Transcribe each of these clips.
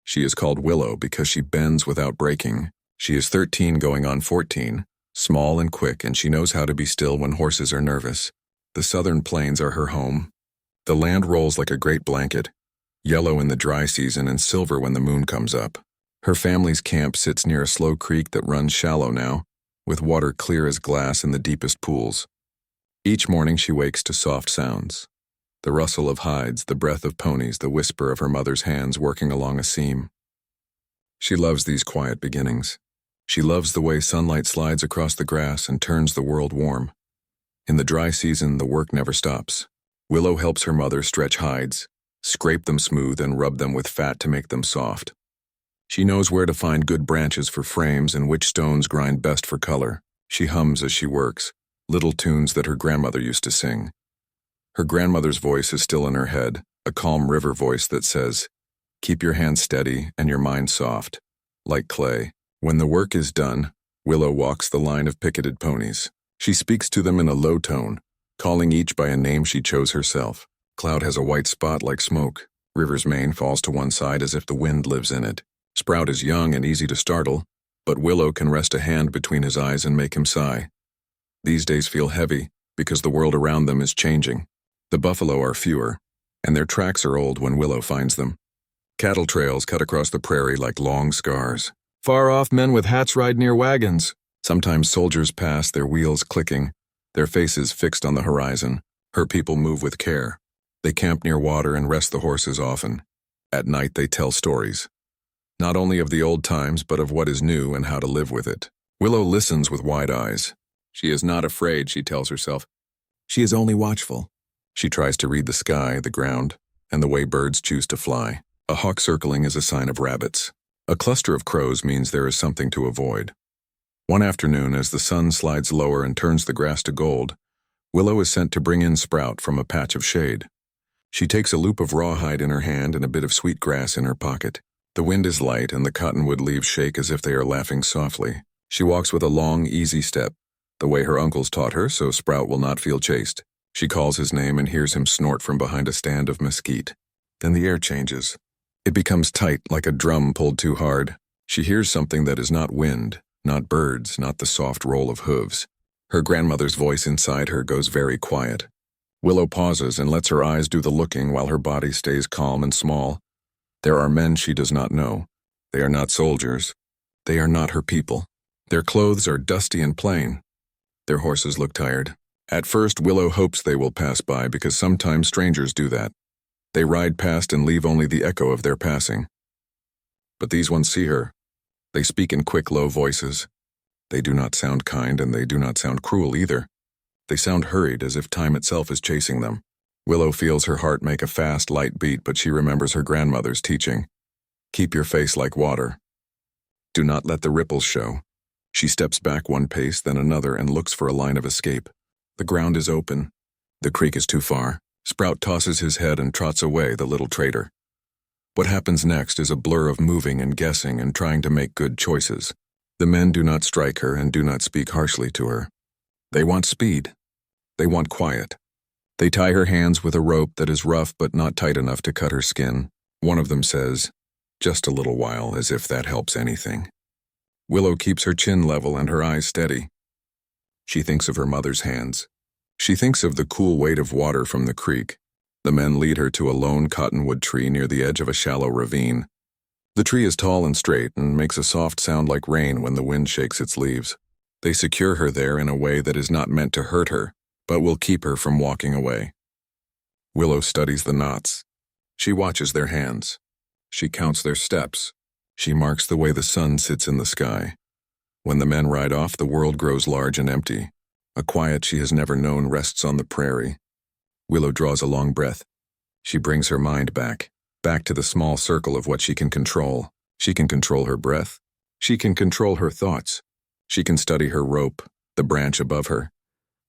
She is called Willow because she bends without breaking. She is 13 going on 14, small and quick, and she knows how to be still when horses are nervous. The southern plains are her home. The land rolls like a great blanket, yellow in the dry season and silver when the moon comes up. Her family's camp sits near a slow creek that runs shallow now, with water clear as glass in the deepest pools. Each morning she wakes to soft sounds. The rustle of hides, the breath of ponies, the whisper of her mother's hands working along a seam. She loves these quiet beginnings. She loves the way sunlight slides across the grass and turns the world warm. In the dry season, the work never stops. Willow helps her mother stretch hides, scrape them smooth and rub them with fat to make them soft. She knows where to find good branches for frames and which stones grind best for color. She hums as she works, little tunes that her grandmother used to sing. Her grandmother's voice is still in her head, a calm river voice that says, "Keep your hands steady and your mind soft, like clay." When the work is done, Willow walks the line of picketed ponies. She speaks to them in a low tone, calling each by a name she chose herself. Cloud has a white spot like smoke. River's mane falls to one side as if the wind lives in it. Sprout is young and easy to startle, but Willow can rest a hand between his eyes and make him sigh. These days feel heavy because the world around them is changing. The buffalo are fewer, and their tracks are old when Willow finds them. Cattle trails cut across the prairie like long scars. Far off, men with hats ride near wagons. Sometimes soldiers pass, their wheels clicking, their faces fixed on the horizon. Her people move with care. They camp near water and rest the horses often. At night they tell stories, not only of the old times but of what is new and how to live with it. Willow listens with wide eyes. She is not afraid, she tells herself. She is only watchful. She tries to read the sky, the ground, and the way birds choose to fly. A hawk circling is a sign of rabbits. A cluster of crows means there is something to avoid. One afternoon, as the sun slides lower and turns the grass to gold, Willow is sent to bring in Sprout from a patch of shade. She takes a loop of rawhide in her hand and a bit of sweet grass in her pocket. The wind is light and the cottonwood leaves shake as if they are laughing softly. She walks with a long, easy step, the way her uncles taught her, so Sprout will not feel chased. She calls his name and hears him snort from behind a stand of mesquite. Then the air changes. It becomes tight, like a drum pulled too hard. She hears something that is not wind, not birds, not the soft roll of hooves. Her grandmother's voice inside her goes very quiet. Willow pauses and lets her eyes do the looking while her body stays calm and small. There are men she does not know. They are not soldiers. They are not her people. Their clothes are dusty and plain. Their horses look tired. At first, Willow hopes they will pass by because sometimes strangers do that. They ride past and leave only the echo of their passing. But these ones see her. They speak in quick, low voices. They do not sound kind and they do not sound cruel either. They sound hurried, as if time itself is chasing them. Willow feels her heart make a fast, light beat, but she remembers her grandmother's teaching. Keep your face like water. Do not let the ripples show. She steps back one pace, then another, and looks for a line of escape. The ground is open. The creek is too far. Sprout tosses his head and trots away, the little traitor. What happens next is a blur of moving and guessing and trying to make good choices. The men do not strike her and do not speak harshly to her. They want speed. They want quiet. They tie her hands with a rope that is rough but not tight enough to cut her skin. One of them says, "Just a little while," as if that helps anything. Willow keeps her chin level and her eyes steady. She thinks of her mother's hands. She thinks of the cool weight of water from the creek. The men lead her to a lone cottonwood tree near the edge of a shallow ravine. The tree is tall and straight and makes a soft sound like rain when the wind shakes its leaves. They secure her there in a way that is not meant to hurt her, but will keep her from walking away. Willow studies the knots. She watches their hands. She counts their steps. She marks the way the sun sits in the sky. When the men ride off, the world grows large and empty. A quiet she has never known rests on the prairie. Willow draws a long breath. She brings her mind back to the small circle of what she can control. She can control her breath. She can control her thoughts. She can study her rope, the branch above her,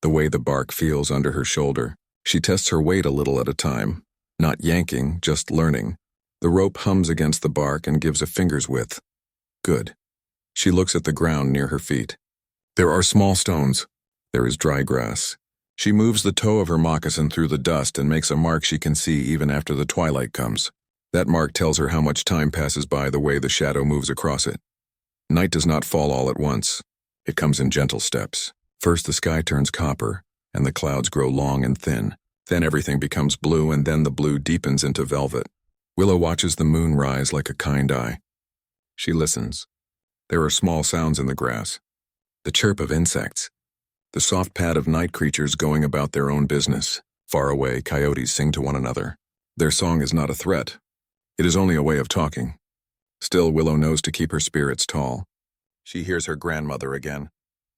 the way the bark feels under her shoulder. She tests her weight a little at a time, not yanking, just learning. The rope hums against the bark and gives a finger's width. Good. She looks at the ground near her feet. There are small stones. There is dry grass. She moves the toe of her moccasin through the dust and makes a mark she can see even after the twilight comes. That mark tells her how much time passes by the way the shadow moves across it. Night does not fall all at once. It comes in gentle steps. First the sky turns copper, and the clouds grow long and thin. Then everything becomes blue, and then the blue deepens into velvet. Willow watches the moon rise like a kind eye. She listens. There are small sounds in the grass. The chirp of insects. The soft pad of night creatures going about their own business. Far away, coyotes sing to one another. Their song is not a threat. It is only a way of talking. Still, Willow knows to keep her spirits tall. She hears her grandmother again.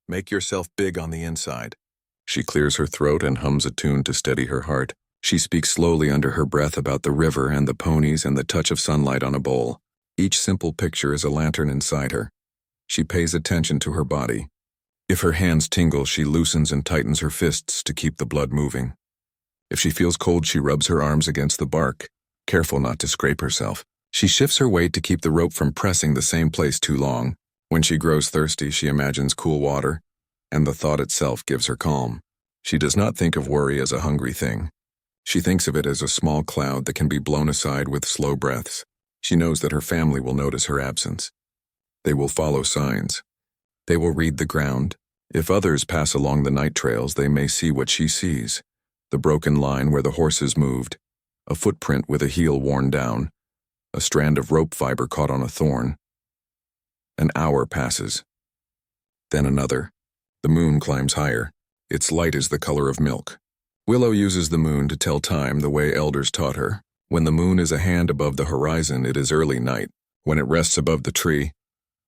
Make yourself big on the inside. She clears her throat and hums a tune to steady her heart. She speaks slowly under her breath about the river and the ponies and the touch of sunlight on a bowl. Each simple picture is a lantern inside her. She pays attention to her body. If her hands tingle, she loosens and tightens her fists to keep the blood moving. If she feels cold, she rubs her arms against the bark, careful not to scrape herself. She shifts her weight to keep the rope from pressing the same place too long. When she grows thirsty, she imagines cool water, and the thought itself gives her calm. She does not think of worry as a hungry thing. She thinks of it as a small cloud that can be blown aside with slow breaths. She knows that her family will notice her absence. They will follow signs. They will read the ground. If others pass along the night trails, they may see what she sees. The broken line where the horses moved, a footprint with a heel worn down, a strand of rope fiber caught on a thorn. An hour passes. Then another. The moon climbs higher. Its light is the color of milk. Willow uses the moon to tell time the way elders taught her. When the moon is a hand above the horizon, it is early night. When it rests above the tree,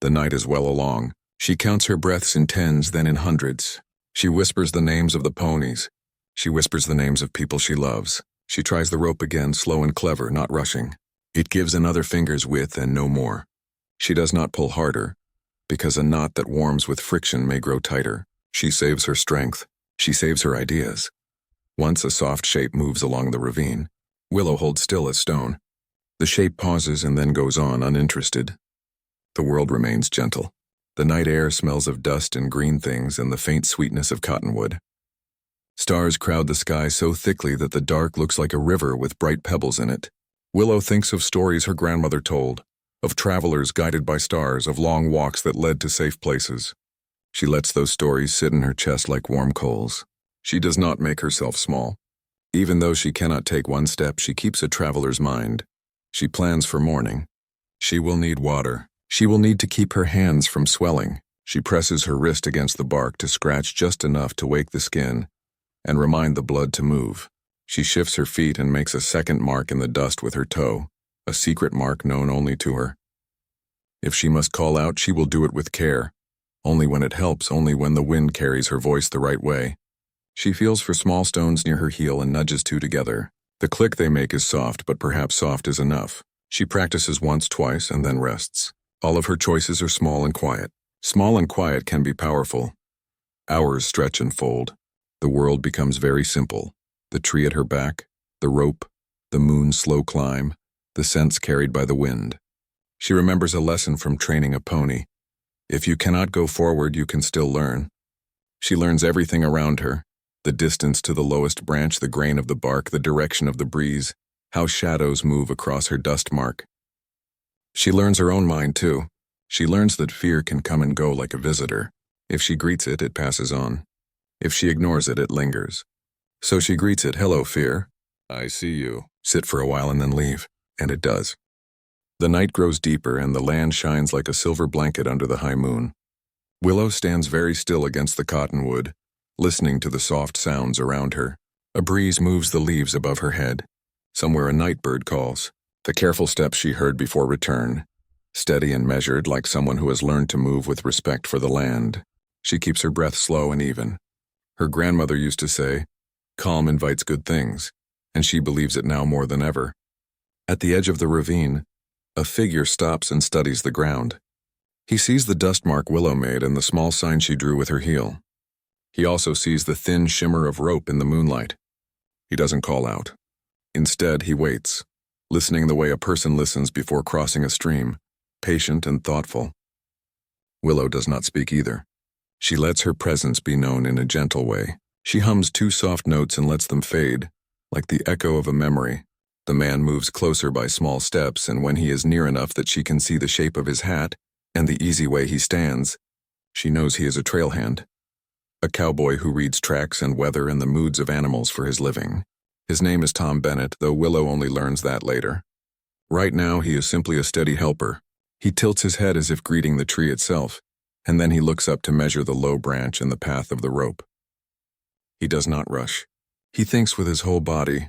the night is well along. She counts her breaths in tens, then in hundreds. She whispers the names of the ponies. She whispers the names of people she loves. She tries the rope again, slow and clever, not rushing. It gives another finger's width and no more. She does not pull harder, because a knot that warms with friction may grow tighter. She saves her strength. She saves her ideas. Once a soft shape moves along the ravine. Willow holds still as stone. The shape pauses and then goes on, uninterested. The world remains gentle. The night air smells of dust and green things and the faint sweetness of cottonwood. Stars crowd the sky so thickly that the dark looks like a river with bright pebbles in it. Willow thinks of stories her grandmother told, of travelers guided by stars, of long walks that led to safe places. She lets those stories sit in her chest like warm coals. She does not make herself small. Even though she cannot take one step, she keeps a traveler's mind. She plans for morning. She will need water. She will need to keep her hands from swelling. She presses her wrist against the bark to scratch just enough to wake the skin and remind the blood to move. She shifts her feet and makes a second mark in the dust with her toe, a secret mark known only to her. If she must call out, she will do it with care, only when it helps, only when the wind carries her voice the right way. She feels for small stones near her heel and nudges two together. The click they make is soft, but perhaps soft is enough. She practices once, twice, and then rests. All of her choices are small and quiet. Small and quiet can be powerful. Hours stretch and fold. The world becomes very simple. The tree at her back, the rope, the moon's slow climb, the scents carried by the wind. She remembers a lesson from training a pony. If you cannot go forward, you can still learn. She learns everything around her. The distance to the lowest branch, the grain of the bark, the direction of the breeze, how shadows move across her dust mark. She learns her own mind, too. She learns that fear can come and go like a visitor. If she greets it, it passes on. If she ignores it, it lingers. So she greets it, "Hello, fear. I see you. Sit for a while and then leave." And it does. The night grows deeper and the land shines like a silver blanket under the high moon. Willow stands very still against the cottonwood, listening to the soft sounds around her. A breeze moves the leaves above her head. Somewhere a night bird calls. The careful steps she heard before return, steady and measured like someone who has learned to move with respect for the land. She keeps her breath slow and even. Her grandmother used to say, "Calm invites good things," and she believes it now more than ever. At the edge of the ravine, a figure stops and studies the ground. He sees the dust mark Willow made and the small sign she drew with her heel. He also sees the thin shimmer of rope in the moonlight. He doesn't call out. Instead, he waits, listening the way a person listens before crossing a stream, patient and thoughtful. Willow does not speak either. She lets her presence be known in a gentle way. She hums two soft notes and lets them fade, like the echo of a memory. The man moves closer by small steps, and when he is near enough that she can see the shape of his hat and the easy way he stands, she knows he is a trailhand. A cowboy who reads tracks and weather and the moods of animals for his living. His name is Tom Bennett, though Willow only learns that later. Right now, he is simply a steady helper. He tilts his head as if greeting the tree itself, and then he looks up to measure the low branch and the path of the rope. He does not rush. He thinks with his whole body,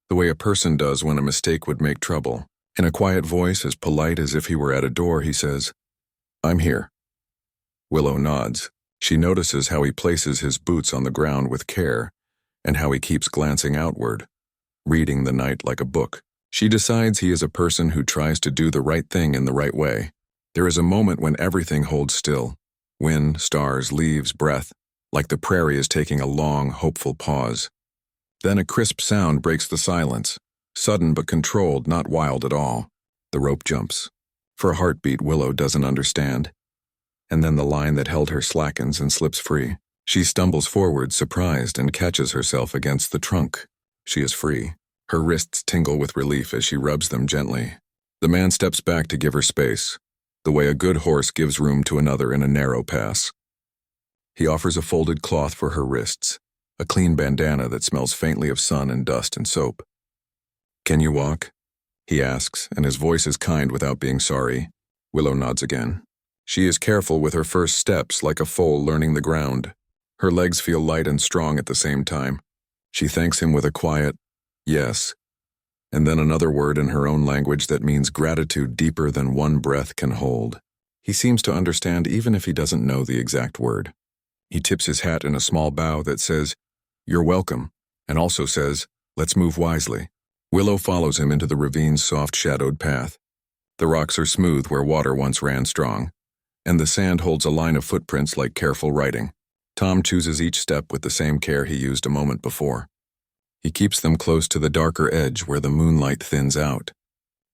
the way a person does when a mistake would make trouble. In a quiet voice, as polite as if he were at a door, he says, "I'm here." Willow nods. She notices how he places his boots on the ground with care, and how he keeps glancing outward, reading the night like a book. She decides he is a person who tries to do the right thing in the right way. There is a moment when everything holds still. Wind, stars, leaves, breath, like the prairie is taking a long, hopeful pause. Then a crisp sound breaks the silence, sudden but controlled, not wild at all. The rope jumps. For a heartbeat, Willow doesn't understand. And then the line that held her slackens and slips free. She stumbles forward, surprised, and catches herself against the trunk. She is free. Her wrists tingle with relief as she rubs them gently. The man steps back to give her space, the way a good horse gives room to another in a narrow pass. He offers a folded cloth for her wrists, a clean bandana that smells faintly of sun and dust and soap. "Can you walk?" he asks, and his voice is kind without being sorry. Willow nods again. She is careful with her first steps, like a foal learning the ground. Her legs feel light and strong at the same time. She thanks him with a quiet, "Yes," and then another word in her own language that means gratitude deeper than one breath can hold. He seems to understand even if he doesn't know the exact word. He tips his hat in a small bow that says, "You're welcome," and also says, "Let's move wisely." Willow follows him into the ravine's soft shadowed path. The rocks are smooth where water once ran strong, and the sand holds a line of footprints like careful writing. Tom chooses each step with the same care he used a moment before. He keeps them close to the darker edge where the moonlight thins out.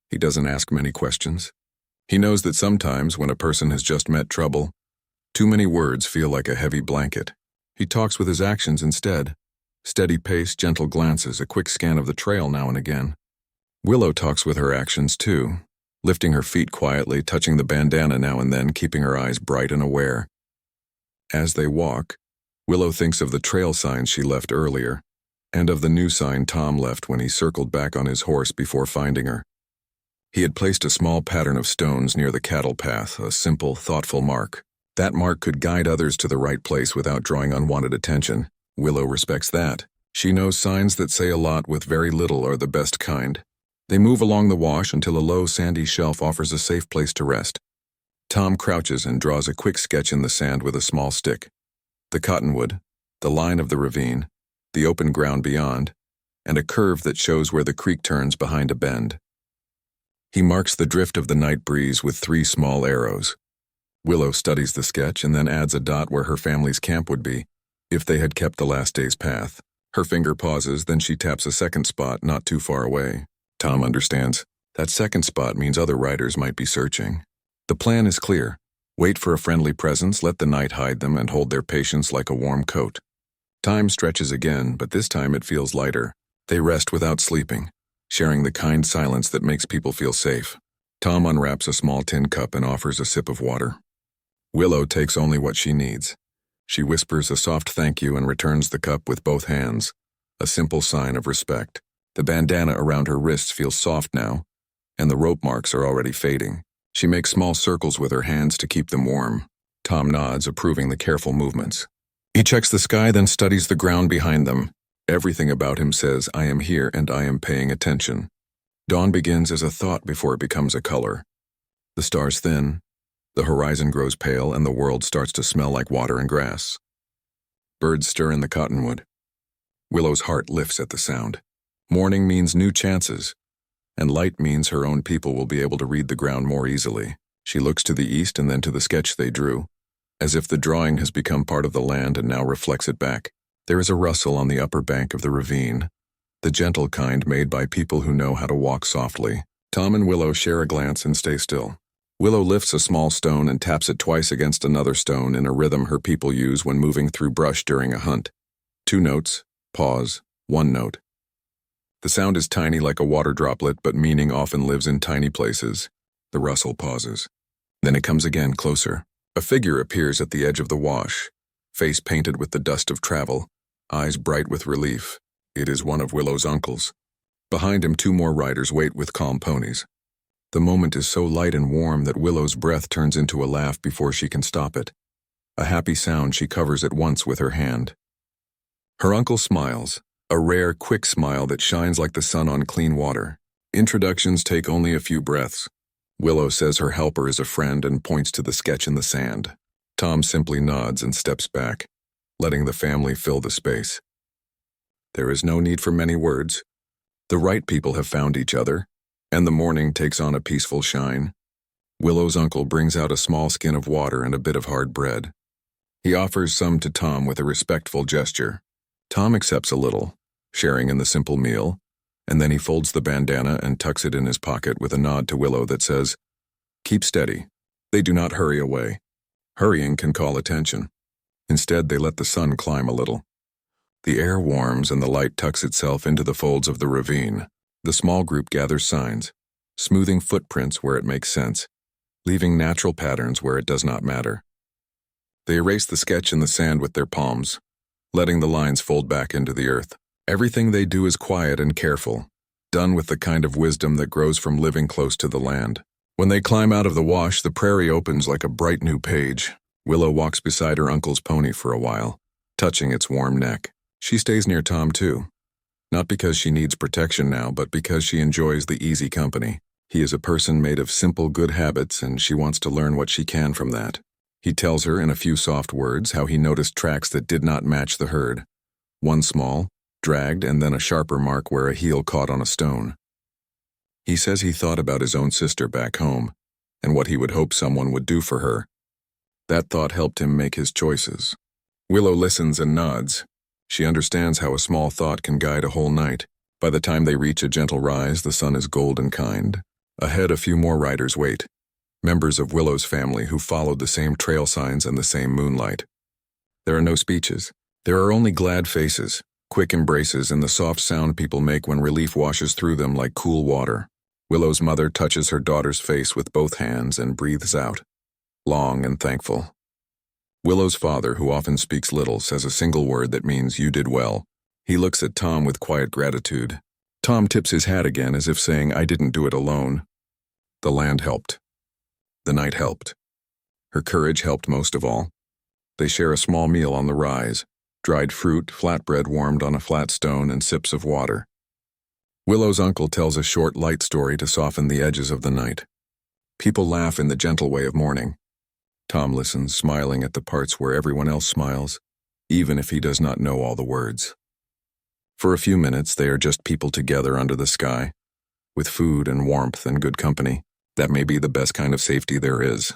He doesn't ask many questions. He knows that sometimes when a person has just met trouble, too many words feel like a heavy blanket. He talks with his actions instead. Steady pace, gentle glances, a quick scan of the trail now and again. Willow talks with her actions too, lifting her feet quietly, touching the bandana now and then, keeping her eyes bright and aware. As they walk, Willow thinks of the trail signs she left earlier, and of the new sign Tom left when he circled back on his horse before finding her. He had placed a small pattern of stones near the cattle path, a simple, thoughtful mark. That mark could guide others to the right place without drawing unwanted attention. Willow respects that. She knows signs that say a lot with very little are the best kind. They move along the wash until a low sandy shelf offers a safe place to rest. Tom crouches and draws a quick sketch in the sand with a small stick. The cottonwood, the line of the ravine, the open ground beyond, and a curve that shows where the creek turns behind a bend. He marks the drift of the night breeze with 3 small arrows. Willow studies the sketch and then adds a dot where her family's camp would be, if they had kept the last day's path. Her finger pauses, then she taps a second spot not too far away. Tom understands. That second spot means other riders might be searching. The plan is clear. Wait for a friendly presence, let the night hide them, and hold their patience like a warm coat. Time stretches again, but this time it feels lighter. They rest without sleeping, sharing the kind silence that makes people feel safe. Tom unwraps a small tin cup and offers a sip of water. Willow takes only what she needs. She whispers a soft thank you and returns the cup with both hands, a simple sign of respect. The bandana around her wrists feels soft now, and the rope marks are already fading. She makes small circles with her hands to keep them warm. Tom nods, approving the careful movements. He checks the sky, then studies the ground behind them. Everything about him says, "I am here and I am paying attention." Dawn begins as a thought before it becomes a color. The stars thin, the horizon grows pale, and the world starts to smell like water and grass. Birds stir in the cottonwood. Willow's heart lifts at the sound. Morning means new chances, and light means her own people will be able to read the ground more easily. She looks to the east and then to the sketch they drew, as if the drawing has become part of the land and now reflects it back. There is a rustle on the upper bank of the ravine, the gentle kind made by people who know how to walk softly. Tom and Willow share a glance and stay still. Willow lifts a small stone and taps it twice against another stone in a rhythm her people use when moving through brush during a hunt. 2 notes, pause, 1 note. The sound is tiny like a water droplet, but meaning often lives in tiny places. The rustle pauses. Then it comes again, closer. A figure appears at the edge of the wash, face painted with the dust of travel, eyes bright with relief. It is one of Willow's uncles. Behind him, 2 more riders wait with calm ponies. The moment is so light and warm that Willow's breath turns into a laugh before she can stop it. A happy sound she covers at once with her hand. Her uncle smiles, a rare, quick smile that shines like the sun on clean water. Introductions take only a few breaths. Willow says her helper is a friend and points to the sketch in the sand. Tom simply nods and steps back, letting the family fill the space. There is no need for many words. The right people have found each other, and the morning takes on a peaceful shine. Willow's uncle brings out a small skin of water and a bit of hard bread. He offers some to Tom with a respectful gesture. Tom accepts a little, sharing in the simple meal, and then he folds the bandana and tucks it in his pocket with a nod to Willow that says, "Keep steady." They do not hurry away. Hurrying can call attention. Instead, they let the sun climb a little. The air warms and the light tucks itself into the folds of the ravine. The small group gathers signs, smoothing footprints where it makes sense, leaving natural patterns where it does not matter. They erase the sketch in the sand with their palms, letting the lines fold back into the earth. Everything they do is quiet and careful, done with the kind of wisdom that grows from living close to the land. When they climb out of the wash, the prairie opens like a bright new page. Willow walks beside her uncle's pony for a while, touching its warm neck. She stays near Tom too, not because she needs protection now, but because she enjoys the easy company. He is a person made of simple good habits, and she wants to learn what she can from that. He tells her in a few soft words how he noticed tracks that did not match the herd. One small, dragged, and then a sharper mark where a heel caught on a stone. He says he thought about his own sister back home, and what he would hope someone would do for her. That thought helped him make his choices. Willow listens and nods. She understands how a small thought can guide a whole night. By the time they reach a gentle rise, the sun is golden kind. Ahead, a few more riders wait, members of Willow's family who followed the same trail signs and the same moonlight. There are no speeches. There are only glad faces, quick embraces, and the soft sound people make when relief washes through them like cool water. Willow's mother touches her daughter's face with both hands and breathes out, long and thankful. Willow's father, who often speaks little, says a single word that means "you did well." He looks at Tom with quiet gratitude. Tom tips his hat again as if saying, "I didn't do it alone." The land helped. The night helped. Her courage helped most of all. They share a small meal on the rise, dried fruit, flatbread warmed on a flat stone, and sips of water. Willow's uncle tells a short, light story to soften the edges of the night. People laugh in the gentle way of mourning. Tom listens, smiling at the parts where everyone else smiles, even if he does not know all the words. For a few minutes, they are just people together under the sky, with food and warmth and good company. That may be the best kind of safety there is.